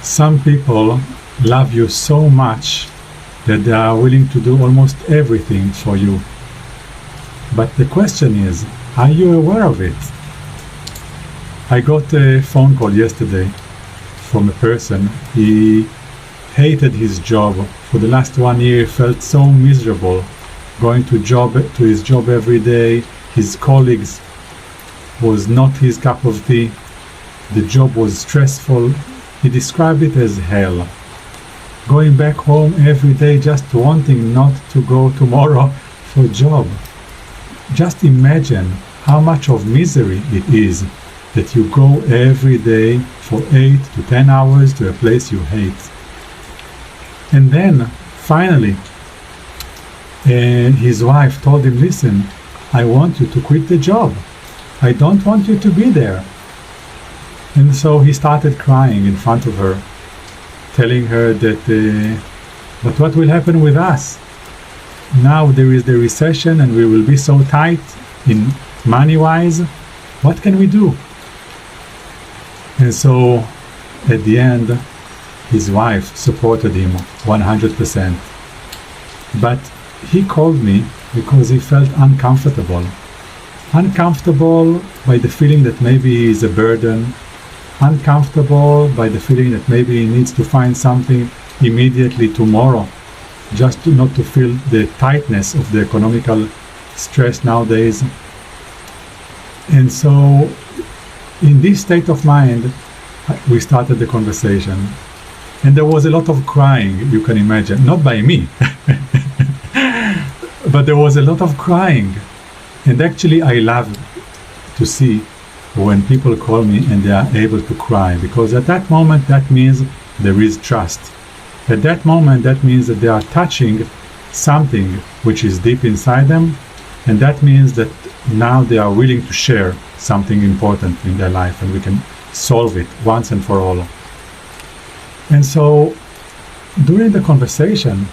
Some people love you so much that they are willing to do almost everything for you. But the question is, are you aware of it? I got a phone call yesterday from a person. He hated his job. For the last 1 year, he felt so miserable going to his job every day. His colleagues was not his cup of tea. The job was stressful. He described it as hell. Going back home every day just wanting not to go tomorrow for a job. Just imagine how much of misery it is that you go every day for 8 to 10 hours to a place you hate. And then, finally, his wife told him, listen, I want you to quit the job. I don't want you to be there. And so he started crying in front of her, telling her that, but what will happen with us? Now there is the recession and we will be so tight in money-wise. What can we do? And so at the end, his wife supported him 100%. But he called me because he felt uncomfortable. Uncomfortable by the feeling that maybe he is a burden. Uncomfortable by the feeling that maybe he needs to find something immediately tomorrow, just not to feel the tightness of the economical stress nowadays. And so in this state of mind, we started the conversation. And there was a lot of crying, you can imagine. Not by me, but there was a lot of crying. And actually I love to see when people call me and they are able to cry, because at that moment that means there is trust. At that moment that means that they are touching something which is deep inside them, and that means that now they are willing to share something important in their life and we can solve it once and for all. And so during the conversation,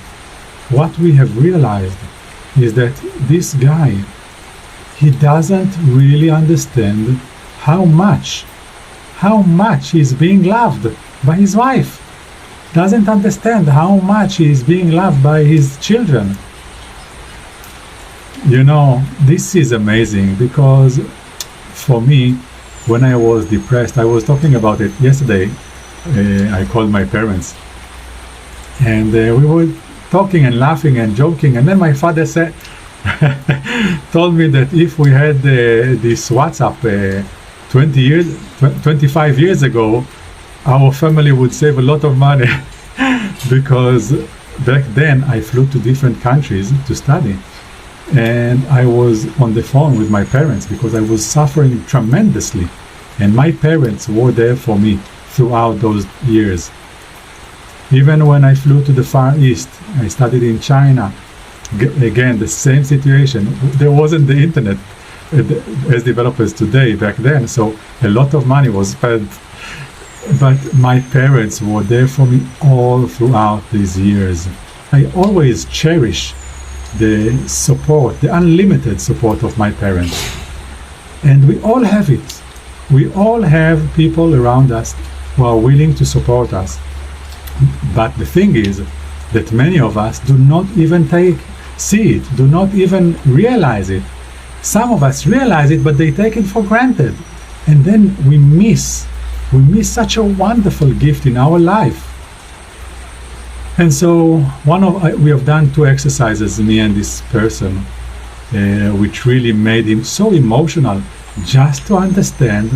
what we have realized is that this guy, he doesn't really understand how much he's being loved by his wife. Doesn't understand how much he is being loved by his children. You know, this is amazing, because for me, when I was depressed, I was talking about it yesterday. I called my parents and we were talking and laughing and joking, and then my father said told me that if we had this WhatsApp 25 years ago, our family would save a lot of money because back then I flew to different countries to study, and I was on the phone with my parents because I was suffering tremendously, and my parents were there for me throughout those years. Even when I flew to the Far East, I studied in China. Again, the same situation. There wasn't the internet as developers today back then, so a lot of money was spent. But my parents were there for me all throughout these years. I always cherish the support, the unlimited support of my parents. And we all have it. We all have people around us who are willing to support us. But the thing is that many of us do not even see it, do not even realize it. Some of us realize it, but they take it for granted. And then we miss such a wonderful gift in our life. And so we have done 2 exercises, me and this person, which really made him so emotional, just to understand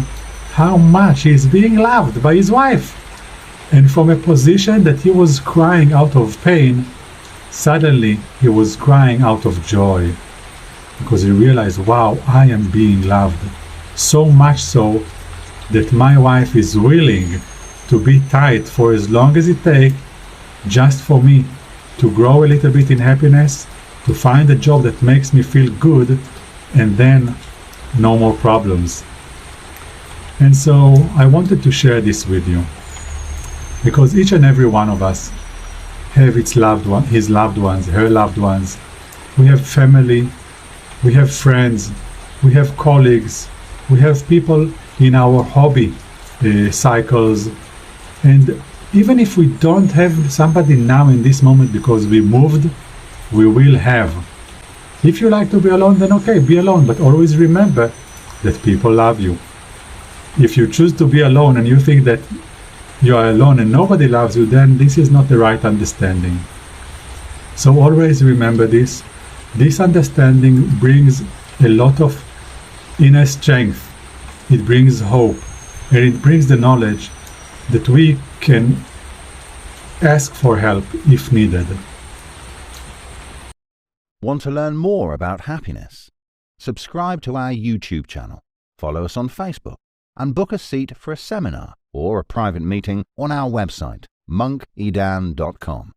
how much he is being loved by his wife. And from a position that he was crying out of pain, suddenly he was crying out of joy, because he realized, wow, I am being loved. So much so that my wife is willing to be tight for as long as it takes, just for me to grow a little bit in happiness, to find a job that makes me feel good, and then no more problems. And so I wanted to share this with you, because each and every one of us have his loved ones, her loved ones. We have family, we have friends, we have colleagues, we have people in our hobby cycles, and Even if we don't have somebody now in this moment because we moved, we will have. If you like to be alone, then okay, be alone, but always remember that people love you. If you choose to be alone and you think that you are alone and nobody loves you, then this is not the right understanding. So always remember this. This understanding brings a lot of inner strength. It brings hope, and it brings the knowledge that we can ask for help if needed. Want to learn more about happiness? Subscribe to our YouTube channel, follow us on Facebook, and book a seat for a seminar or a private meeting on our website, monkidan.com.